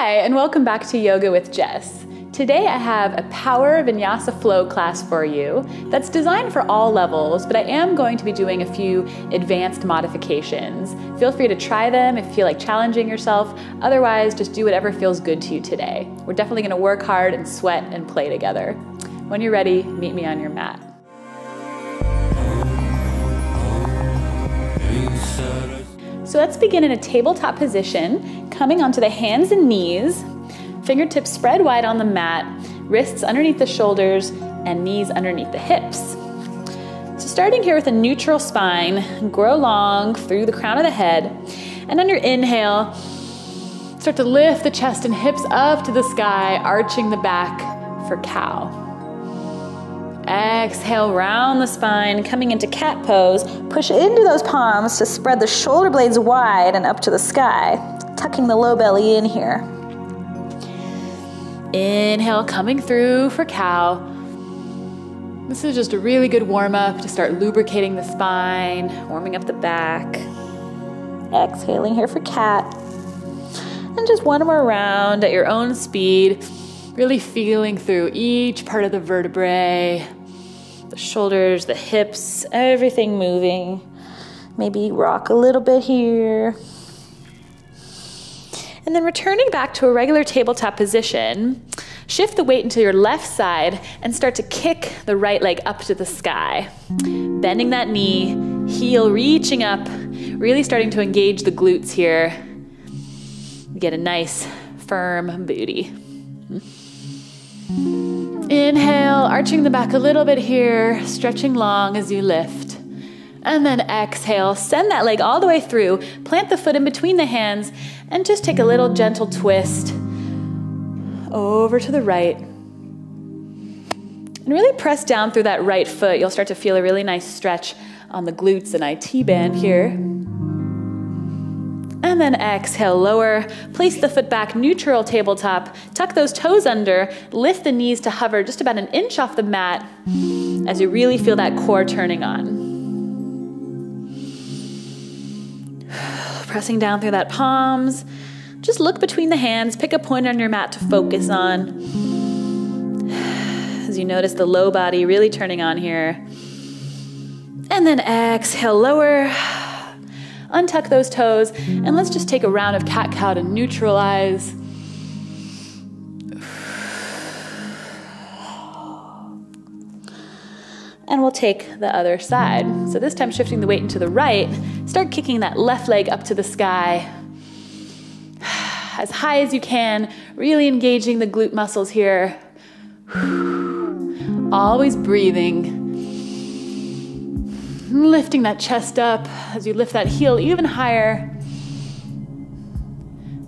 Hi, and welcome back to Yoga with Jess. Today I have a Power Vinyasa Flow class for you that's designed for all levels, but I am going to be doing a few advanced modifications. Feel free to try them if you feel like challenging yourself. Otherwise, just do whatever feels good to you today. We're definitely going to work hard and sweat and play together. When you're ready, meet me on your mat. So let's begin in a tabletop position, coming onto the hands and knees, fingertips spread wide on the mat, wrists underneath the shoulders, and knees underneath the hips. So starting here with a neutral spine, grow long through the crown of the head, and on your inhale, start to lift the chest and hips up to the sky, arching the back for cow. Exhale, round the spine, coming into cat pose. Push into those palms to spread the shoulder blades wide and up to the sky, tucking the low belly in here. Inhale, coming through for cow. This is just a really good warm-up to start lubricating the spine, warming up the back. Exhaling here for cat. And just one more round at your own speed. Really feeling through each part of the vertebrae, the shoulders, the hips, everything moving. Maybe rock a little bit here. And then returning back to a regular tabletop position, shift the weight into your left side and start to kick the right leg up to the sky. Bending that knee, heel reaching up, really starting to engage the glutes here. Get a nice, firm booty. Inhale, arching the back a little bit here, stretching long as you lift. And then exhale, send that leg all the way through, plant the foot in between the hands, and just take a little gentle twist over to the right. And really press down through that right foot. You'll start to feel a really nice stretch on the glutes and IT band here. And then exhale, lower, place the foot back, neutral tabletop, tuck those toes under, lift the knees to hover just about an inch off the mat as you really feel that core turning on. Pressing down through that palms, just look between the hands, pick a point on your mat to focus on. As you notice the low body really turning on here. And then exhale, lower. Untuck those toes, and let's just take a round of cat-cow to neutralize. And we'll take the other side. So this time shifting the weight into the right, start kicking that left leg up to the sky. As high as you can, really engaging the glute muscles here. Always breathing. Lifting that chest up as you lift that heel even higher.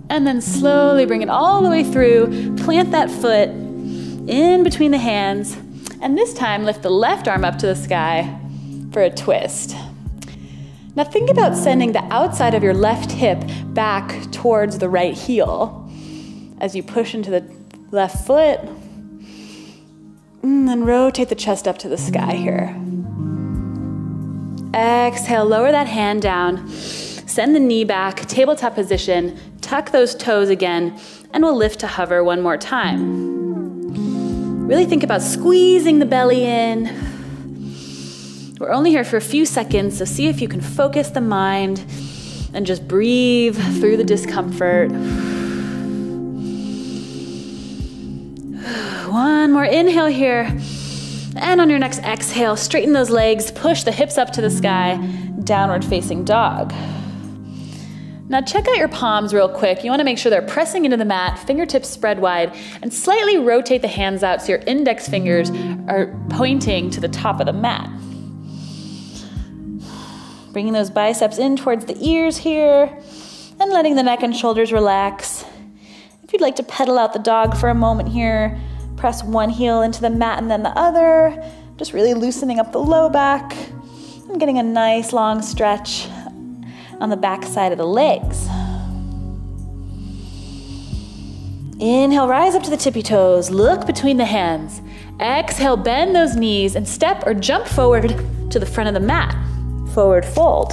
And then slowly bring it all the way through. Plant that foot in between the hands. And this time lift the left arm up to the sky for a twist. Now think about sending the outside of your left hip back towards the right heel as you push into the left foot. And then rotate the chest up to the sky here. Exhale, lower that hand down, send the knee back, tabletop position, tuck those toes again, and we'll lift to hover one more time. Really think about squeezing the belly in. We're only here for a few seconds, so see if you can focus the mind and just breathe through the discomfort. One more inhale here. And on your next exhale, straighten those legs, push the hips up to the sky, downward facing dog. Now check out your palms real quick. You want to make sure they're pressing into the mat, fingertips spread wide, and slightly rotate the hands out so your index fingers are pointing to the top of the mat. Bringing those biceps in towards the ears here, and letting the neck and shoulders relax. If you'd like to pedal out the dog for a moment here, press one heel into the mat and then the other, just really loosening up the low back and getting a nice long stretch on the back side of the legs. Inhale, rise up to the tippy toes, look between the hands. Exhale, bend those knees and step or jump forward to the front of the mat. Forward fold.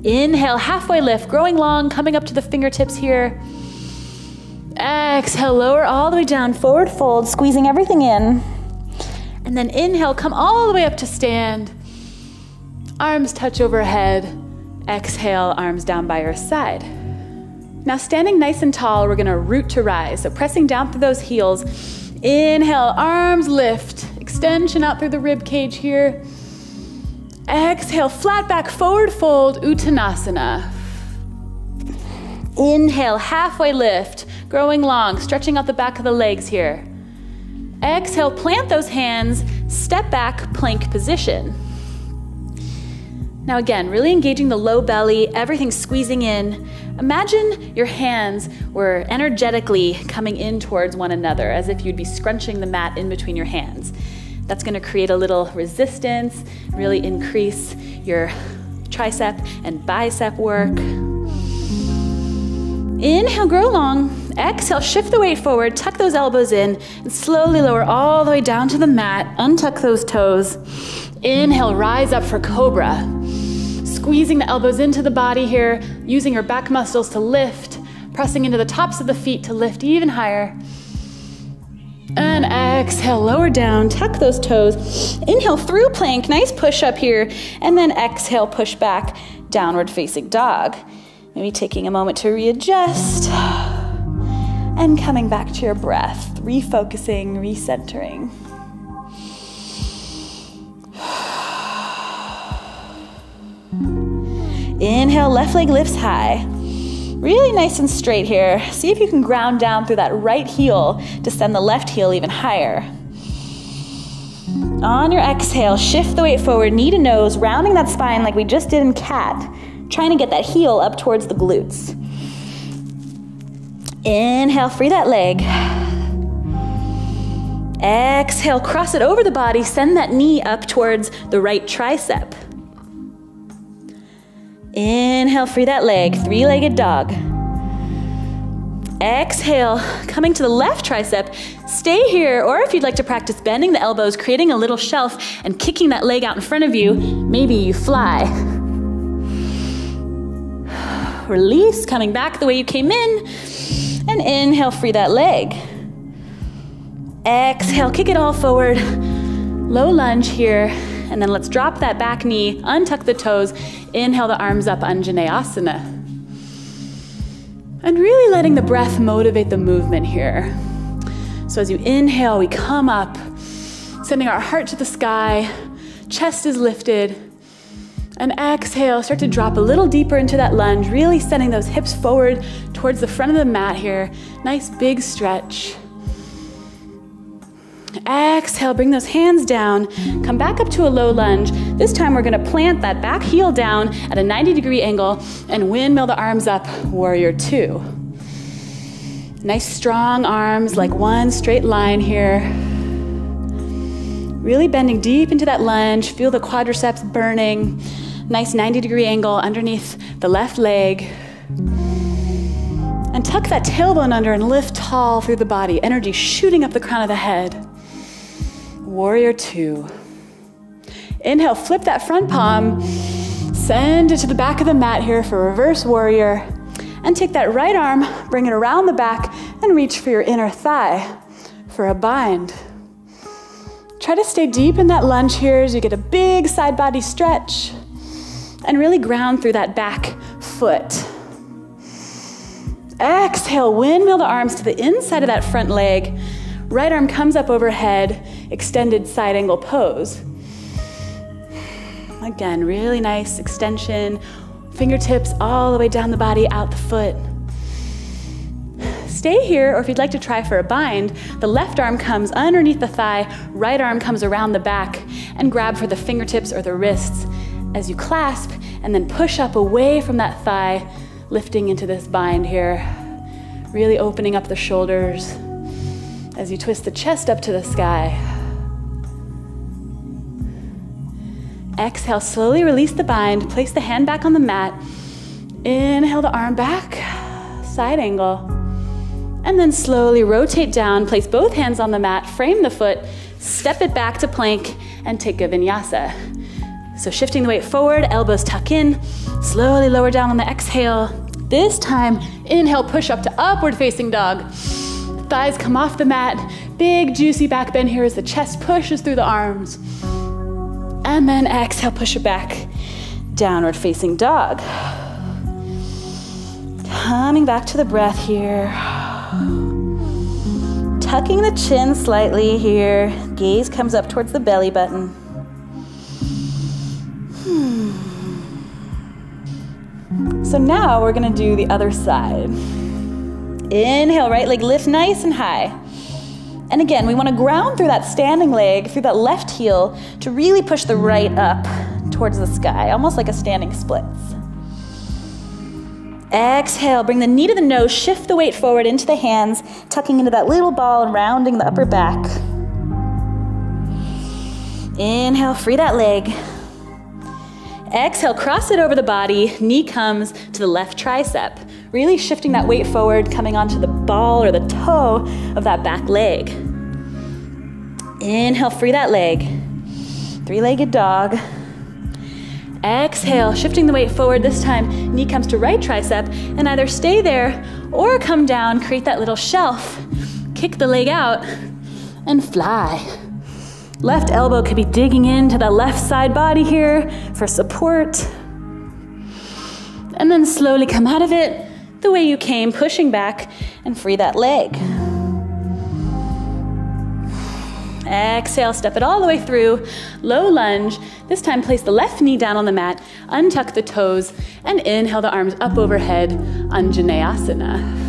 Inhale, halfway lift, growing long, coming up to the fingertips here. Exhale, lower all the way down, forward fold, squeezing everything in. And then inhale, come all the way up to stand. Arms touch overhead. Exhale, arms down by your side. Now standing nice and tall, we're gonna root to rise. So pressing down through those heels. Inhale, arms lift. Extension out through the rib cage here. Exhale, flat back, forward fold, Uttanasana. Inhale, halfway lift, growing long, stretching out the back of the legs here. Exhale, plant those hands, step back, plank position. Now again, really engaging the low belly, everything squeezing in. Imagine your hands were energetically coming in towards one another, as if you'd be scrunching the mat in between your hands. That's gonna create a little resistance, really increase your tricep and bicep work. Inhale, grow long. Exhale, shift the weight forward, tuck those elbows in, and slowly lower all the way down to the mat. Untuck those toes. Inhale, rise up for cobra. Squeezing the elbows into the body here, using your back muscles to lift, pressing into the tops of the feet to lift even higher. And exhale, lower down, tuck those toes. Inhale, through plank, nice push up here, and then exhale, push back, downward facing dog. Maybe taking a moment to readjust and coming back to your breath, refocusing, recentering. Inhale, left leg lifts high. Really nice and straight here. See if you can ground down through that right heel to send the left heel even higher. On your exhale, shift the weight forward, knee to nose, rounding that spine like we just did in cat. Trying to get that heel up towards the glutes. Inhale, free that leg. Exhale, cross it over the body, send that knee up towards the right tricep. Inhale, free that leg, three-legged dog. Exhale, coming to the left tricep. Stay here, or if you'd like to practice bending the elbows, creating a little shelf and kicking that leg out in front of you, maybe you fly. Release, coming back the way you came in. And inhale, free that leg. Exhale, kick it all forward. Low lunge here. And then let's drop that back knee, untuck the toes. Inhale the arms up, Anjaneyasana. And really letting the breath motivate the movement here. So as you inhale, we come up, sending our heart to the sky. Chest is lifted. And exhale, start to drop a little deeper into that lunge, really sending those hips forward towards the front of the mat here. Nice big stretch. Exhale, bring those hands down. Come back up to a low lunge. This time we're gonna plant that back heel down at a 90-degree angle and windmill the arms up, warrior two. Nice strong arms, like one straight line here. Really bending deep into that lunge. Feel the quadriceps burning. Nice 90-degree angle underneath the left leg. And tuck that tailbone under and lift tall through the body. Energy shooting up the crown of the head. Warrior two. Inhale, flip that front palm. Send it to the back of the mat here for reverse warrior. And take that right arm, bring it around the back, and reach for your inner thigh for a bind. Try to stay deep in that lunge here as you get a big side body stretch. And really ground through that back foot. Exhale, windmill the arms to the inside of that front leg. Right arm comes up overhead, extended side angle pose. Again, really nice extension. Fingertips all the way down the body, out the foot. Stay here, or if you'd like to try for a bind, the left arm comes underneath the thigh, right arm comes around the back, and grab for the fingertips or the wrists as you clasp, and then push up away from that thigh, lifting into this bind here. Really opening up the shoulders as you twist the chest up to the sky. Exhale, slowly release the bind, place the hand back on the mat. Inhale the arm back, side angle. And then slowly rotate down, place both hands on the mat, frame the foot, step it back to plank, and take a vinyasa. So shifting the weight forward, elbows tuck in, slowly lower down on the exhale, This time, inhale, push up to upward facing dog. Thighs come off the mat. Big juicy back bend here as the chest pushes through the arms. And then exhale, push it back. Downward facing dog. Coming back to the breath here. Tucking the chin slightly here. Gaze comes up towards the belly button. So now we're gonna do the other side. Inhale, right leg lift nice and high. And again, we wanna ground through that standing leg, through that left heel, to really push the right up towards the sky, almost like a standing splits. Exhale, bring the knee to the nose, shift the weight forward into the hands, tucking into that little ball and rounding the upper back. Inhale, free that leg. Exhale, cross it over the body, knee comes to the left tricep, really shifting that weight forward, coming onto the ball or the toe of that back leg. Inhale, free that leg. Three-legged dog. Exhale, shifting the weight forward. This time, knee comes to right tricep, and either stay there or come down, create that little shelf, kick the leg out, and fly. Left elbow could be digging into the left side body here for support. And then slowly come out of it the way you came, pushing back and free that leg. Exhale, step it all the way through, low lunge. This time place the left knee down on the mat, untuck the toes, and inhale the arms up overhead, Anjaneyasana.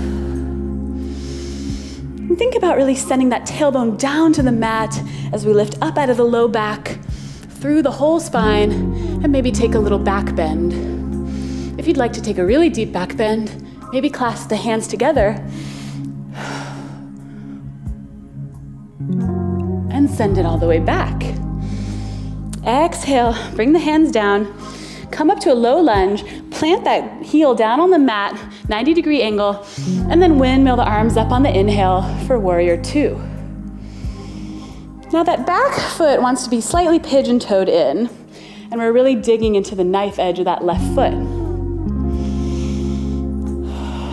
And think about really sending that tailbone down to the mat as we lift up out of the low back, through the whole spine, and maybe take a little back bend. If you'd like to take a really deep back bend, maybe clasp the hands together and send it all the way back. Exhale, bring the hands down, come up to a low lunge, plant that heel down on the mat, 90-degree angle, and then windmill the arms up on the inhale for warrior two. Now that back foot wants to be slightly pigeon-toed in, and we're really digging into the knife edge of that left foot.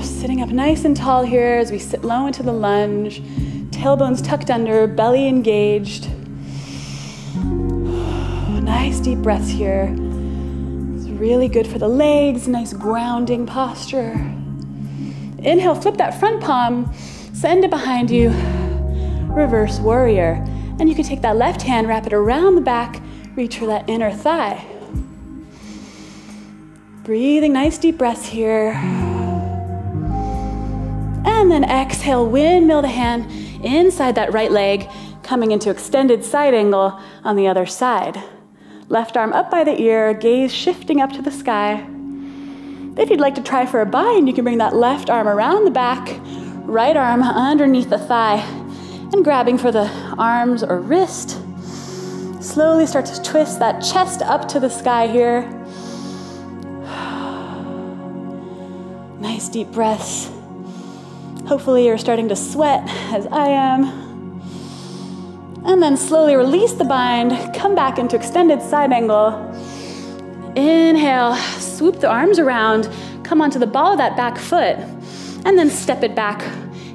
Sitting up nice and tall here as we sit low into the lunge, tailbones tucked under, belly engaged. Nice deep breaths here. It's really good for the legs, nice grounding posture. Inhale, flip that front palm, send it behind you, reverse warrior. And you can take that left hand, wrap it around the back, reach for that inner thigh. Breathing nice deep breaths here. And then exhale, windmill the hand inside that right leg, coming into extended side angle on the other side. Left arm up by the ear, gaze shifting up to the sky. If you'd like to try for a bind, you can bring that left arm around the back, right arm underneath the thigh, and grabbing for the arms or wrist. Slowly start to twist that chest up to the sky here. Nice deep breaths. Hopefully you're starting to sweat as I am. And then slowly release the bind, come back into extended side angle. Inhale, swoop the arms around, come onto the ball of that back foot, and then step it back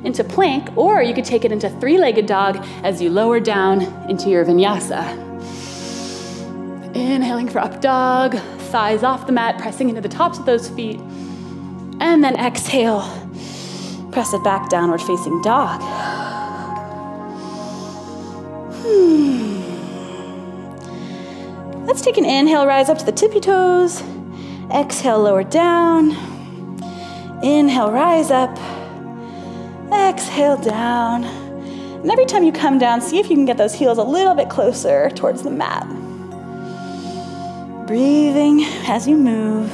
into plank, or you could take it into three-legged dog as you lower down into your vinyasa. Inhaling for up dog, thighs off the mat, pressing into the tops of those feet. And then exhale, press it back, downward facing dog. Let's take an inhale, rise up to the tippy toes. Exhale, lower down. Inhale, rise up. Exhale, down. And every time you come down, see if you can get those heels a little bit closer towards the mat. Breathing as you move.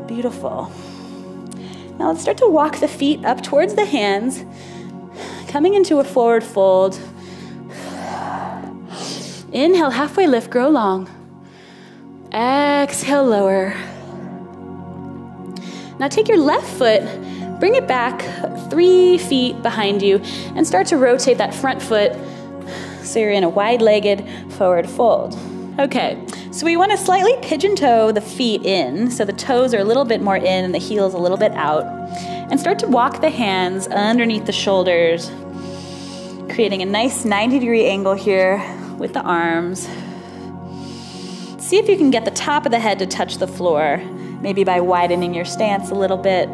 Beautiful. Now let's start to walk the feet up towards the hands, coming into a forward fold. Inhale, halfway lift, grow long. Exhale, lower. Now take your left foot, bring it back 3 feet behind you, and start to rotate that front foot so you're in a wide-legged forward fold. Okay, So we want to slightly pigeon toe the feet in, so the toes are a little bit more in and the heels a little bit out. And start to walk the hands underneath the shoulders, creating a nice 90-degree angle here with the arms. See if you can get the top of the head to touch the floor, maybe by widening your stance a little bit.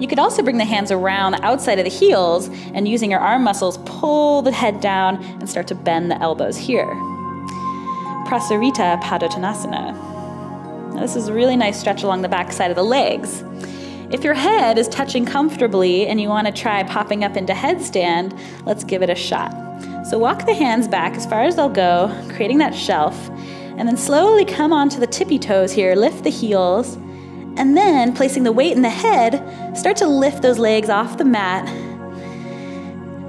You could also bring the hands around the outside of the heels and using your arm muscles, pull the head down and start to bend the elbows here. Prasarita Padottanasana. Now this is a really nice stretch along the back side of the legs. If your head is touching comfortably and you want to try popping up into headstand, let's give it a shot. So walk the hands back as far as they'll go, creating that shelf, and then slowly come onto the tippy toes here, lift the heels, and then placing the weight in the head, start to lift those legs off the mat.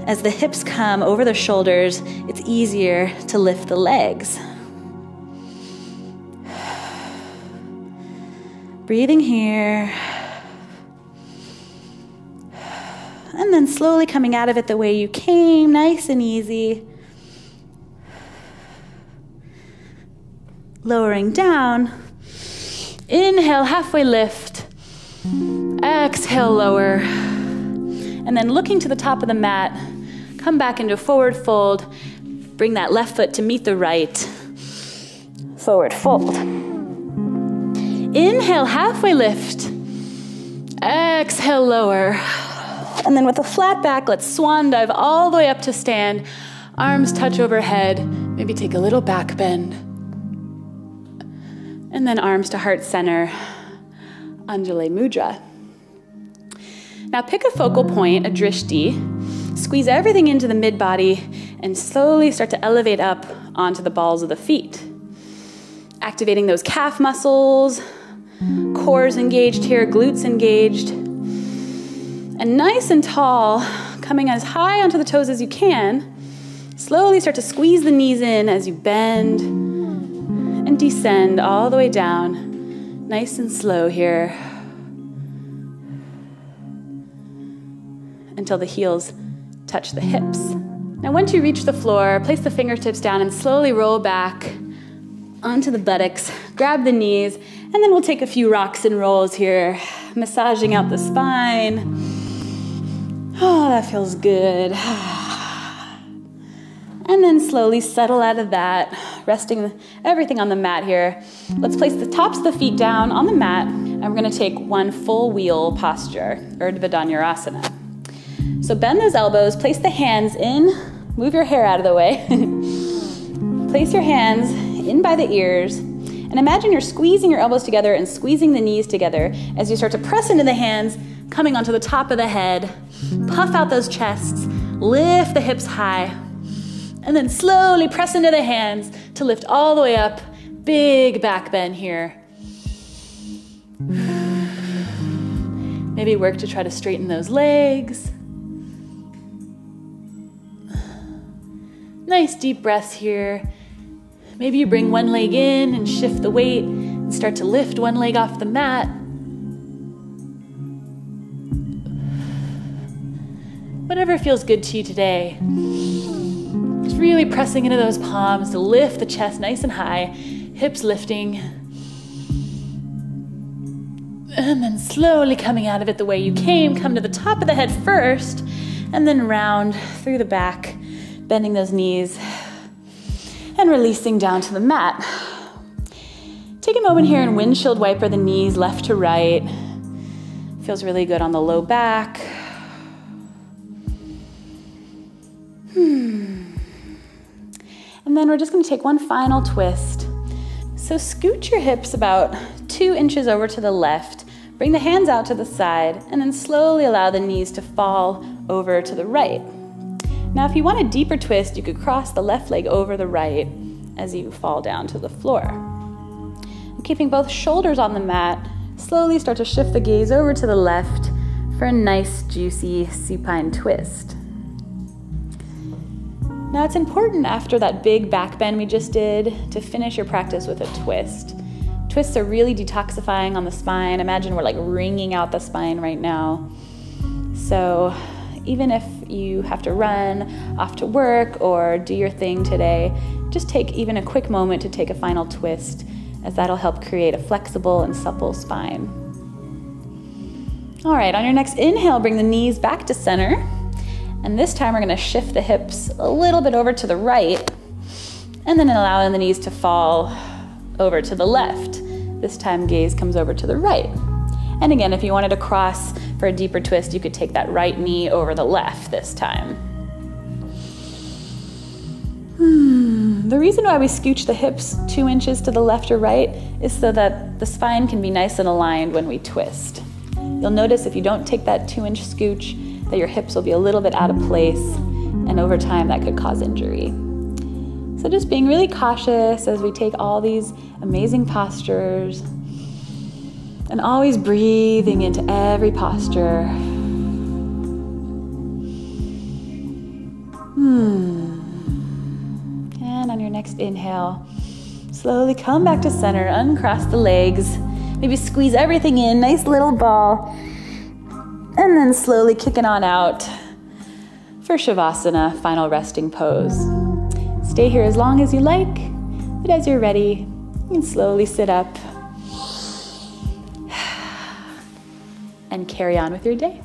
As the hips come over the shoulders, it's easier to lift the legs. Breathing here. And then slowly coming out of it the way you came, nice and easy. Lowering down. Inhale, halfway lift. Exhale, lower. And then looking to the top of the mat, come back into forward fold. Bring that left foot to meet the right. Forward fold. Inhale, halfway lift. Exhale, lower. And then with a flat back, let's swan dive all the way up to stand. Arms touch overhead. Maybe take a little back bend. And then arms to heart center, Ujjayi Mudra. Now pick a focal point, a drishti, squeeze everything into the mid-body, and slowly start to elevate up onto the balls of the feet. Activating those calf muscles, cores engaged here, glutes engaged. And nice and tall, coming as high onto the toes as you can, slowly start to squeeze the knees in as you bend, and descend all the way down, nice and slow here, until the heels touch the hips. Now once you reach the floor, place the fingertips down and slowly roll back onto the buttocks, grab the knees, and then we'll take a few rocks and rolls here, massaging out the spine. Oh, that feels good. And then slowly settle out of that, resting everything on the mat here. Let's place the tops of the feet down on the mat, and we're gonna take one full wheel posture, Urdhva Dhanurasana. So bend those elbows, place the hands in, move your hair out of the way. Place your hands in by the ears, and imagine you're squeezing your elbows together and squeezing the knees together as you start to press into the hands, coming onto the top of the head. Puff out those chests, lift the hips high, and then slowly press into the hands to lift all the way up. Big back bend here. Maybe work to try to straighten those legs. Nice deep breaths here. Maybe you bring one leg in and shift the weight and start to lift one leg off the mat. Whatever feels good to you today. Just really pressing into those palms to lift the chest nice and high, hips lifting. And then slowly coming out of it the way you came. Come to the top of the head first, and then round through the back, bending those knees, and releasing down to the mat. Take a moment here and windshield wiper the knees left to right. Feels really good on the low back. And then we're just gonna take one final twist. So scoot your hips about 2 inches over to the left, bring the hands out to the side, and then slowly allow the knees to fall over to the right. Now if you want a deeper twist, you could cross the left leg over the right as you fall down to the floor. And keeping both shoulders on the mat, slowly start to shift the gaze over to the left for a nice, juicy supine twist. Now it's important after that big back bend we just did to finish your practice with a twist. Twists are really detoxifying on the spine. Imagine we're like wringing out the spine right now. So even if you have to run off to work or do your thing today, just take even a quick moment to take a final twist, as that'll help create a flexible and supple spine. All right, on your next inhale, bring the knees back to center. And this time we're gonna shift the hips a little bit over to the right, and then allowing the knees to fall over to the left. This time gaze comes over to the right. And again, if you wanted to cross for a deeper twist, you could take that right knee over the left this time. The reason why we scooch the hips 2 inches to the left or right is so that the spine can be nice and aligned when we twist. You'll notice if you don't take that 2-inch scooch that your hips will be a little bit out of place, and over time that could cause injury. So just being really cautious as we take all these amazing postures, and always breathing into every posture. And on your next inhale, slowly come back to center, uncross the legs, maybe squeeze everything in, nice little ball, and then slowly kick it on out for Shavasana, final resting pose. Stay here as long as you like, but as you're ready, you can slowly sit up and carry on with your day.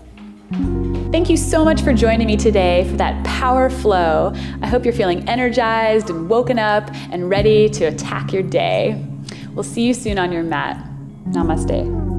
Thank you so much for joining me today for that power flow. I hope you're feeling energized and woken up and ready to attack your day. We'll see you soon on your mat. Namaste.